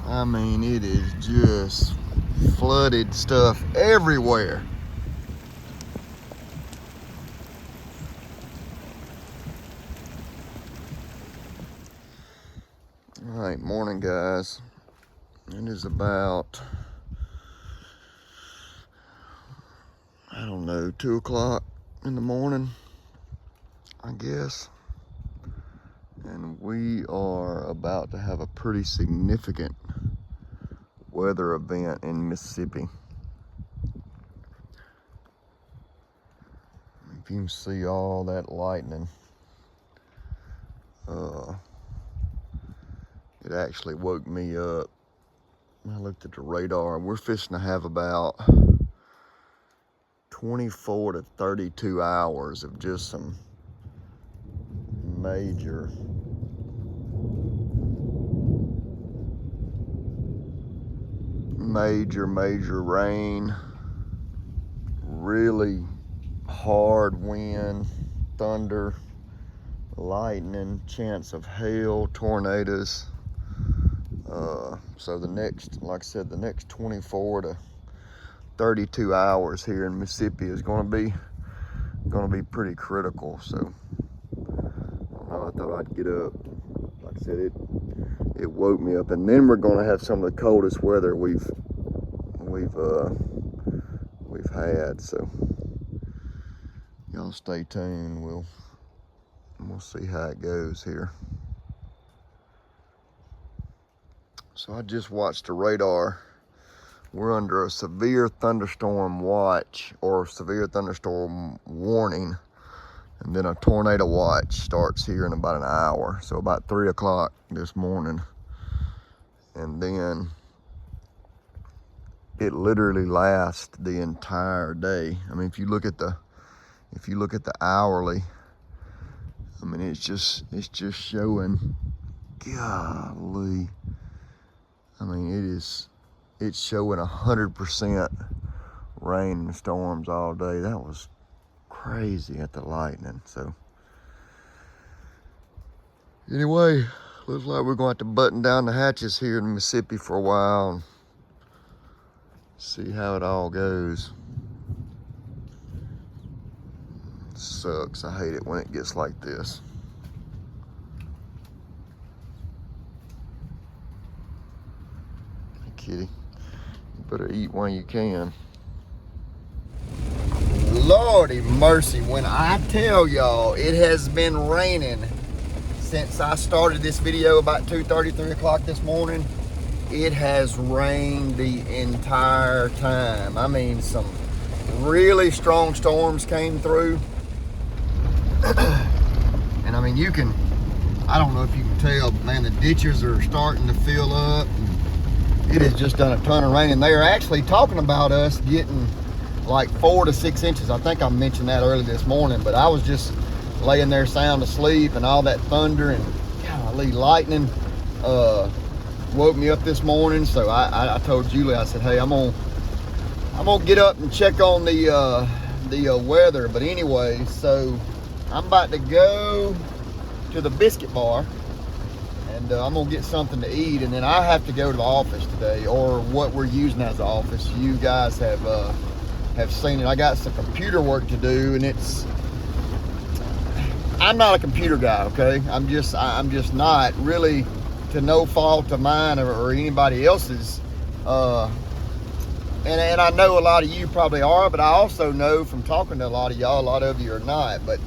I mean, it is just flooded stuff everywhere. All right, morning guys. It is about, I don't know, 2 o'clock in the morning, I guess. And we are about to have a pretty significant weather event in Mississippi. If you can see all that lightning, it actually woke me up. I looked at the radar. We're fixing to have about 24 to 32 hours of just some major rain, really hard wind, thunder, lightning, chance of hail, tornadoes. So the next, like I said, the next 24 to 32 hours here in Mississippi is going to be pretty critical. So I thought I'd get up. Like I said, it woke me up, and then we're going to have some of the coldest weather we've had. So y'all stay tuned. We'll see how it goes here. So I just watched the radar. We're under a severe thunderstorm watch or severe thunderstorm warning. And then a tornado watch starts here in about an hour. So about 3 o'clock this morning. And then it literally lasts the entire day. I mean, if you look at the hourly, I mean, it's just showing, golly. I mean, it's showing 100% rain and storms all day. That was crazy at the lightning. So anyway, looks like we're going to have to button down the hatches here in Mississippi for a while and see how it all goes. It sucks. I hate it when it gets like this. Kitty, you better eat while you can. Lordy mercy, when I tell y'all it has been raining since I started this video about 2:30, 3 o'clock this morning. It has rained the entire time. I mean, some really strong storms came through. And I mean, I don't know if you can tell, but man, the ditches are starting to fill up. It has just done a ton of rain, and they are actually talking about us getting like 4 to 6 inches. I think I mentioned that early this morning, but I was just laying there sound asleep, and all that thunder and golly lightning woke me up this morning. So I told Julie, I said, hey, I'm gonna get up and check on the weather. But anyway, so I'm about to go to the biscuit bar. And I'm gonna get something to eat, and then I have to go to the office today, or what we're using as the office. You guys have seen it. I got some computer work to do, and I'm not a computer guy, okay? I'm just not really, to no fault of mine or anybody else's. And I know a lot of you probably are, but I also know from talking to a lot of y'all, a lot of you are not. But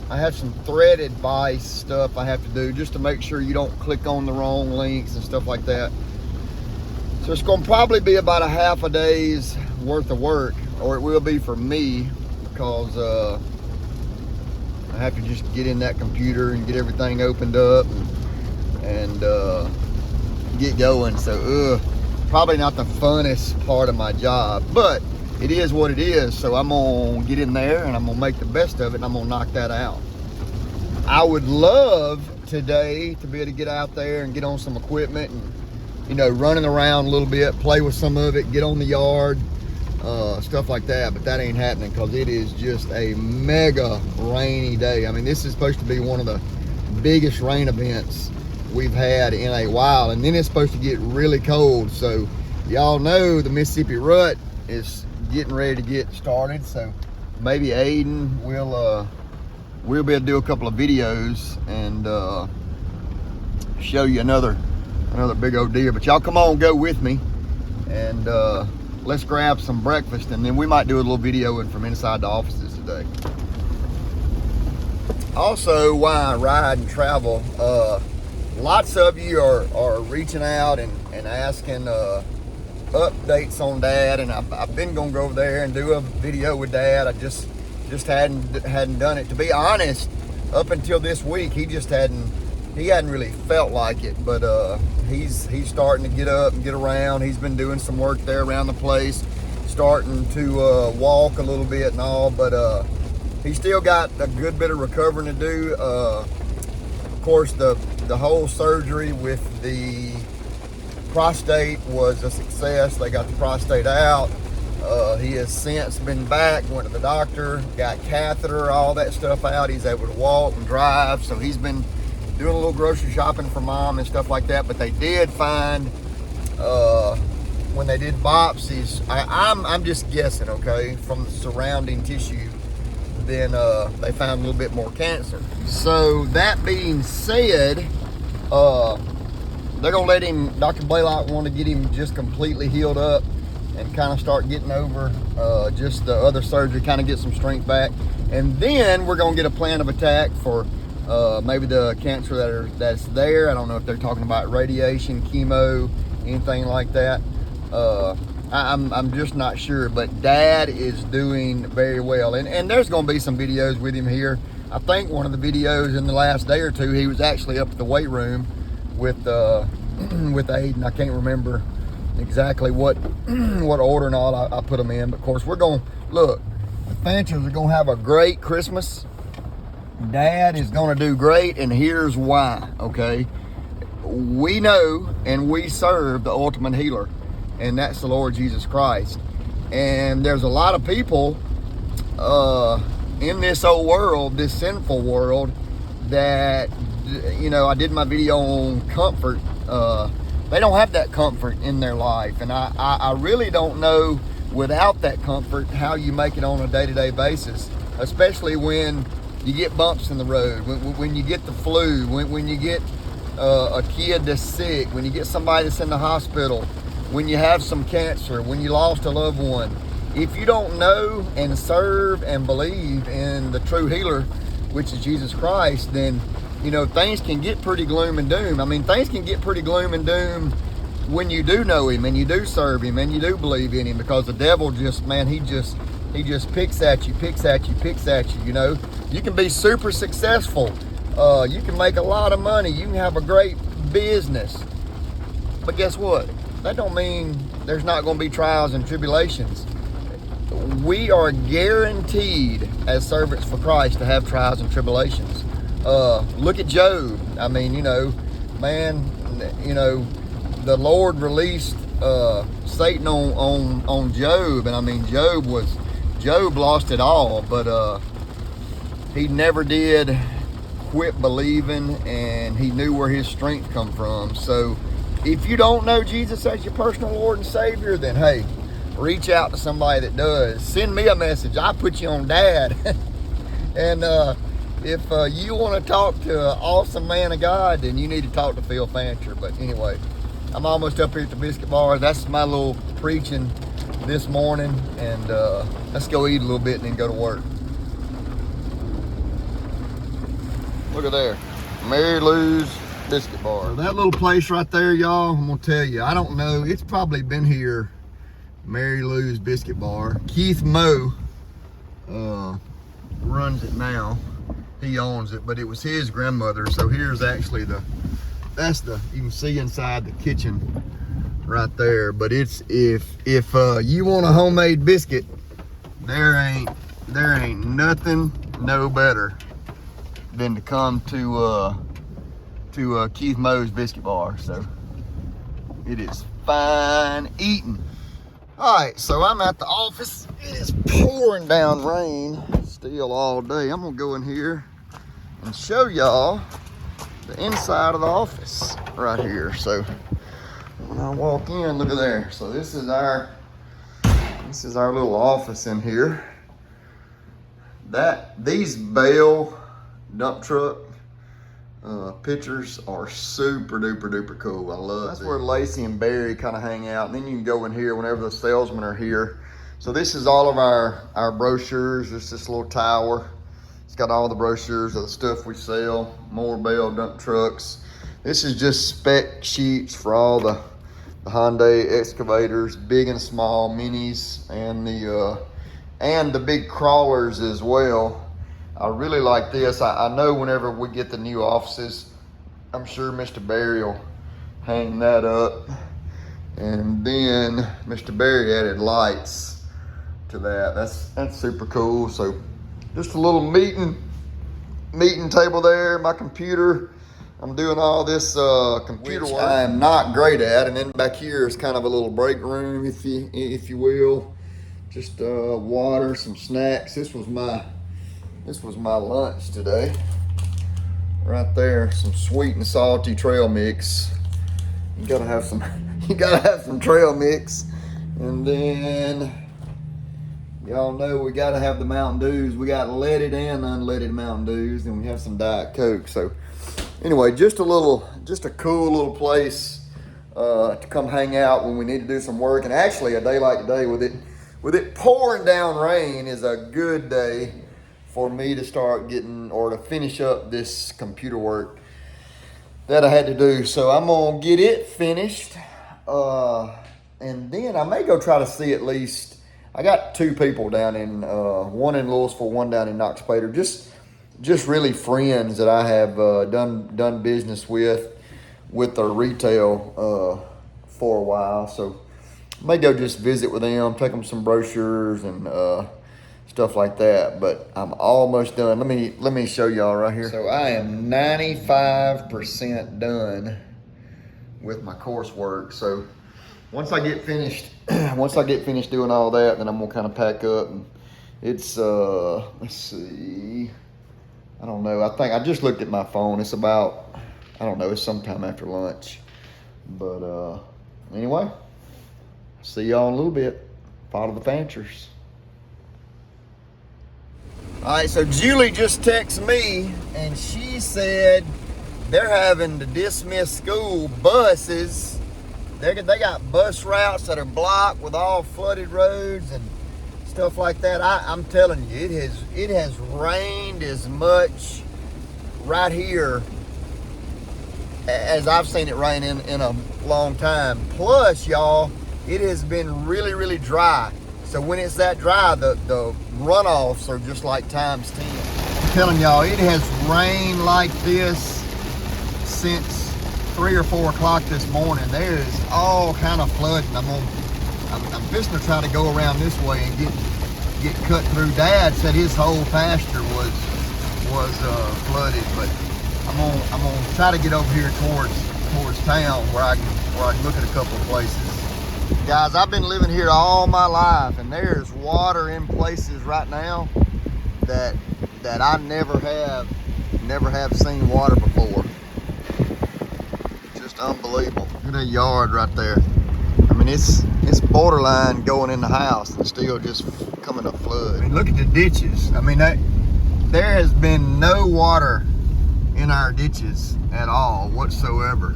I have some thread advice stuff I have to do just to make sure you don't click on the wrong links and stuff like that. So it's going to probably be about a half a day's worth of work, or it will be for me, because I have to just get in that computer and get everything opened up and get going. So probably not the funnest part of my job, but it is what it is. So I'm gonna get in there and I'm gonna make the best of it, and I'm gonna knock that out. I would love today to be able to get out there and get on some equipment and, you know, running around a little bit, play with some of it, get on the yard, stuff like that. But that ain't happening because it is just a mega rainy day. I mean, this is supposed to be one of the biggest rain events we've had in a while. And then it's supposed to get really cold. So y'all know the Mississippi rut is getting ready to get started. So maybe Aiden will we'll be able to do a couple of videos and show you another big old deer. But y'all come on, go with me, and let's grab some breakfast, and then we might do a little video from inside the offices today. Also, why I ride and travel, lots of you are reaching out and asking updates on Dad, and I've been gonna go over there and do a video with Dad. I just hadn't done it. To be honest, up until this week, he hadn't really felt like it, but he's starting to get up and get around. He's been doing some work there around the place, starting to walk a little bit and all, but he's still got a good bit of recovering to do. Of course, the whole surgery with the prostate was a success. They got the prostate out. He has since been back, went to the doctor, got catheter, all that stuff out. He's able to walk and drive, so he's been doing a little grocery shopping for Mom and stuff like that. But they did find, when they did biopsies, I'm just guessing, okay, from the surrounding tissue, then they found a little bit more cancer. So that being said, they're gonna let him, Dr. Blaylock want to get him just completely healed up and kind of start getting over just the other surgery, kind of get some strength back. And then we're gonna get a plan of attack for maybe the cancer that's there. I don't know if they're talking about radiation, chemo, anything like that. I'm just not sure, but Dad is doing very well. And there's gonna be some videos with him here. I think one of the videos in the last day or two, he was actually up at the weight room with Aiden. I can't remember exactly what order and all I put them in, but of course we're gonna look. The Fanchers are gonna have a great Christmas. Dad is gonna do great, and here's why. Okay, we know and we serve the ultimate healer, and that's the Lord Jesus Christ. And there's a lot of people in this old world, this sinful world, that, you know, I did my video on comfort. They don't have that comfort in their life, and I really don't know, without that comfort, how you make it on a day-to-day basis, especially when you get bumps in the road, when you get the flu, when you get a kid that's sick, when you get somebody that's in the hospital, when you have some cancer, when you lost a loved one. If you don't know and serve and believe in the true healer, which is Jesus Christ, then, you know, things can get pretty gloom and doom. I mean, things can get pretty gloom and doom when you do know him and you do serve him and you do believe in him, because the devil just, man, he just picks at you, you know. You can be super successful. You can make a lot of money. You can have a great business. But guess what? That don't mean there's not going to be trials and tribulations. We are guaranteed as servants for Christ to have trials and tribulations. Look at Job. I mean, you know, man, you know, the Lord released Satan on Job, and I mean, Job lost it all, but he never did quit believing, and he knew where his strength come from. So if you don't know Jesus as your personal Lord and Savior, then hey, reach out to somebody that does. Send me a message. I'll put you on Dad. And if you want to talk to an awesome man of God, then you need to talk to Phil Fancher. But anyway, I'm almost up here at the Biscuit Bar. That's my little preaching this morning. And let's go eat a little bit and then go to work. Look at there, Mary Lou's Biscuit Bar. That little place right there, y'all, I'm gonna tell you, I don't know, it's probably been here, Mary Lou's Biscuit Bar. Keith Moe runs it now. He owns it, but it was his grandmother. So here's actually you can see inside the kitchen right there. But it's, if you want a homemade biscuit, there ain't nothing no better than to come to Keith Moe's Biscuit Bar. So it is fine eating. All right, so I'm at the office. It is pouring down rain still all day. I'm gonna go in here and show y'all the inside of the office right here. So when I walk in, look at there. So this is our little office in here. These Bell dump truck pictures are super duper cool. I love it. That's where Lacey and Barry kind of hang out. And then you can go in here whenever the salesmen are here. So this is all of our brochures. It's this little tower. It's got all the brochures of the stuff we sell. More Bell dump trucks. This is just spec sheets for all the Hyundai excavators, big and small, minis, and the big crawlers as well. I really like this. I know whenever we get the new offices, I'm sure Mr. Barry will hang that up. And then Mr. Barry added lights to that. That's super cool. So just a little meeting table there, my computer. I'm doing all this computer work I am not great at. And then back here is kind of a little break room, if you will. Just water, some snacks. This was my lunch today. Right there, some sweet and salty trail mix. You gotta have some trail mix. And then y'all know we gotta have the Mountain Dews. We got leaded and unleaded Mountain Dews, and we have some Diet Coke. So anyway, just a cool little place to come hang out when we need to do some work. And actually, a day like today with it pouring down rain is a good day for me to start getting or to finish up this computer work that I had to do. So I'm gonna get it finished, and then I may go try to see at least. I got 2 people down in one in Louisville, one down in Knox Pater. Just really friends that I have done business with their retail for a while. So I may go just visit with them, take them some brochures and stuff like that. But I'm almost done. Let me show y'all right here. So I am 95% done with my coursework. So once I get finished doing all that, then I'm gonna kind of pack up. And it's let's see, I don't know. I think I just looked at my phone. It's about, I don't know, it's sometime after lunch. But anyway, see y'all in a little bit. Follow the Fanchers. All right, so Julie just texted me, and she said they're having to dismiss school buses. They got bus routes that are blocked with all flooded roads and stuff like that. I'm telling you, it has rained as much right here as I've seen it rain in a long time. Plus, y'all, it has been really dry. So when it's that dry, the runoffs are just like times 10. I'm telling y'all, it has rained like this since 3 or 4 o'clock this morning. There is all kind of flooding. I'm fishing to try to go around this way and get cut through. Dad said his whole pasture was flooded, but I'm gonna try to get over here towards town where I can look at a couple of places. Guys, I've been living here all my life, and there's water in places right now that I never have seen water before. Just unbelievable. Look at that yard right there. I mean, it's borderline going in the house and still just coming up flood. I mean, look at the ditches. I mean, there has been no water in our ditches at all whatsoever.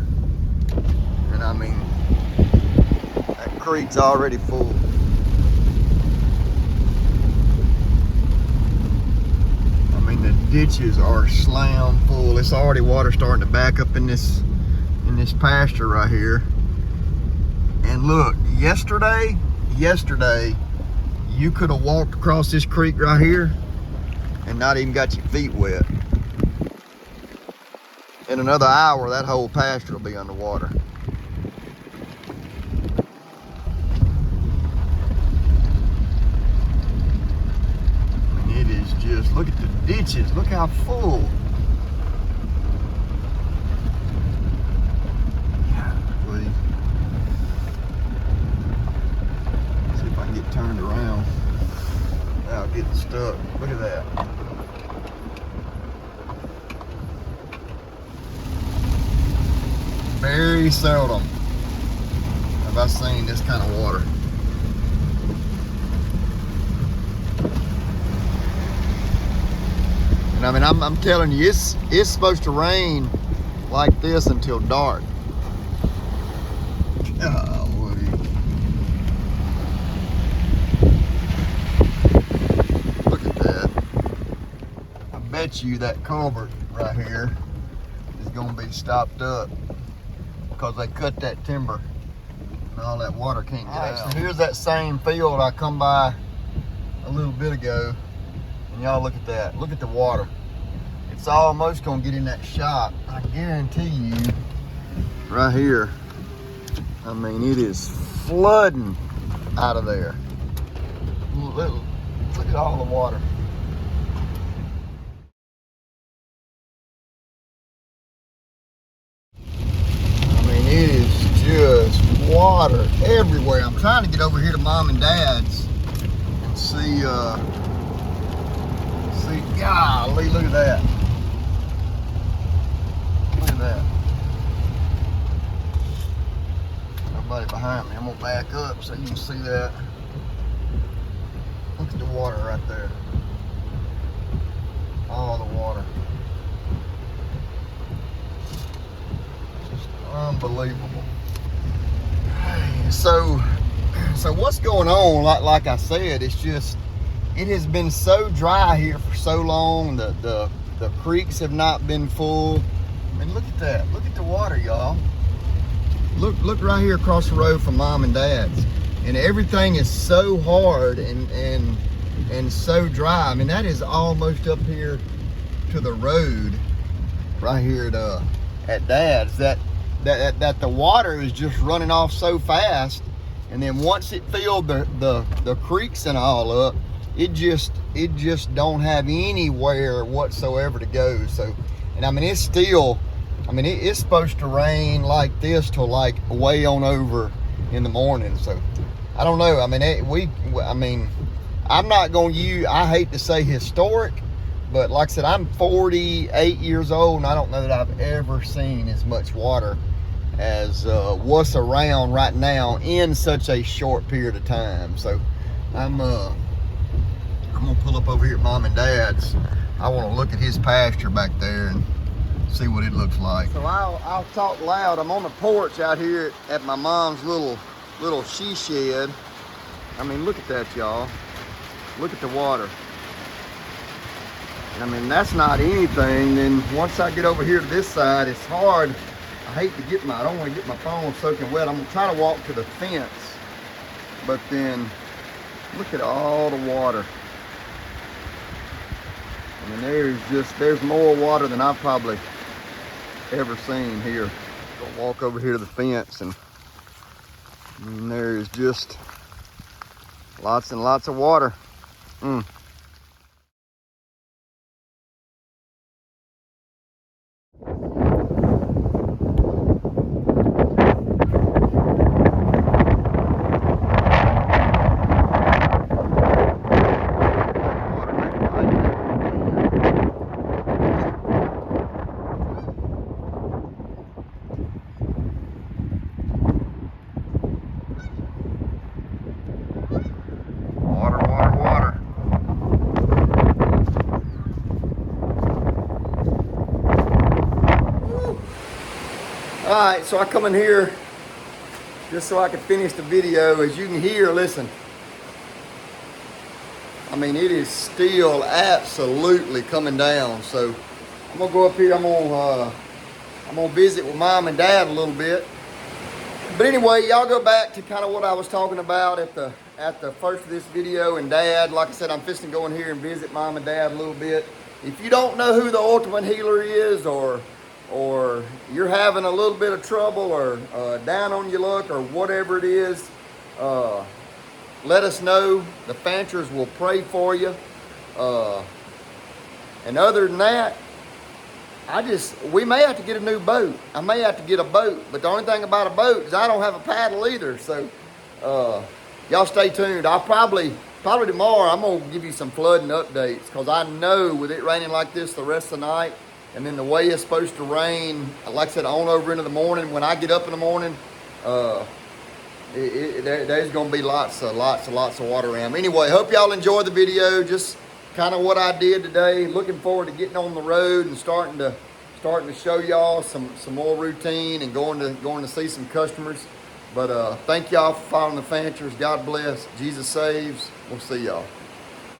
And I mean, that creek's already full. I mean, the ditches are slam full. It's already water starting to back up in this pasture right here. And look, yesterday, you could have walked across this creek right here and not even got your feet wet. In another hour, that whole pasture will be underwater. And it is just, look at the ditches, look how full. Turned around without getting stuck. Look at that. very seldom have I seen this kind of water. And I mean, I'm telling you, it's supposed to rain like this until dark. Golly. Look at that. I bet you that culvert right here is gonna be stopped up because they cut that timber and all that water can't get out. So here's that same field I come by a little bit ago, and y'all look at that. Look at the water. It's almost gonna get in that shop. I guarantee you, right here. I mean, it is flooding out of there. Look at all the water. I mean, it is just water everywhere. I'm trying to get over here to Mom and Dad's and see, golly, look at that. Look at that. Nobody behind me. I'm gonna back up so you can see that. Look at the water right there. All the water. Just unbelievable. So what's going on? Like I said, it's just, it has been so dry here for so long. The creeks have not been full. I mean, look at that. Look at the water, y'all. Look right here across the road from Mom and Dad's. And everything is so hard and so dry. I mean, that is almost up here to the road right here at Dad's, that the water is just running off so fast. And then once it filled the creeks and all up, it just don't have anywhere whatsoever to go. So, and I mean, it's still, I mean, it's supposed to rain like this till like way on over in the morning. So I don't know. I mean, I'm not going to use, I hate to say historic, but like I said, I'm 48 years old and I don't know that I've ever seen as much water as what's around right now in such a short period of time. So I'm gonna pull up over here at Mom and Dad's. I want to look at his pasture back there and see what it looks like. So I'll talk loud. I'm on the porch out here at my mom's little she shed. I mean, look at that, y'all. Look at the water. I mean, that's not anything. Then once I get over here to this side, it's hard. I hate to get I don't want to get my phone soaking wet. I'm gonna try to walk to the fence, but then look at all the water. I mean, there's more water than I've probably ever seen here. Gonna walk over here to the fence, and there is just lots and lots of water. All right, so I come in here just so I can finish the video. As you can hear, listen, I mean, it is still absolutely coming down. So I'm gonna go up here, I'm gonna visit with Mom and Dad a little bit. But anyway, y'all go back to kind of what I was talking about at the first of this video. And Dad, like I said, I'm fixing to go in here and visit Mom and Dad a little bit. If you don't know who the Ultimate Healer is, or you're having a little bit of trouble, or down on your luck, or whatever it is, let us know. The Fanchers will pray for you. And other than that, we may have to get a new boat. I may have to get a boat, but the only thing about a boat is I don't have a paddle either. So y'all stay tuned. I'll probably tomorrow I'm gonna give you some flooding updates, because I know with it raining like this the rest of the night, And then the way it's supposed to rain, like I said, on over into the morning. When I get up in the morning, there's going to be lots of water around. Anyway, hope y'all enjoyed the video. Just kind of what I did today. Looking forward to getting on the road and starting to show y'all some more routine and going to see some customers. But thank y'all for following the Fanchers. God bless. Jesus saves. We'll see y'all.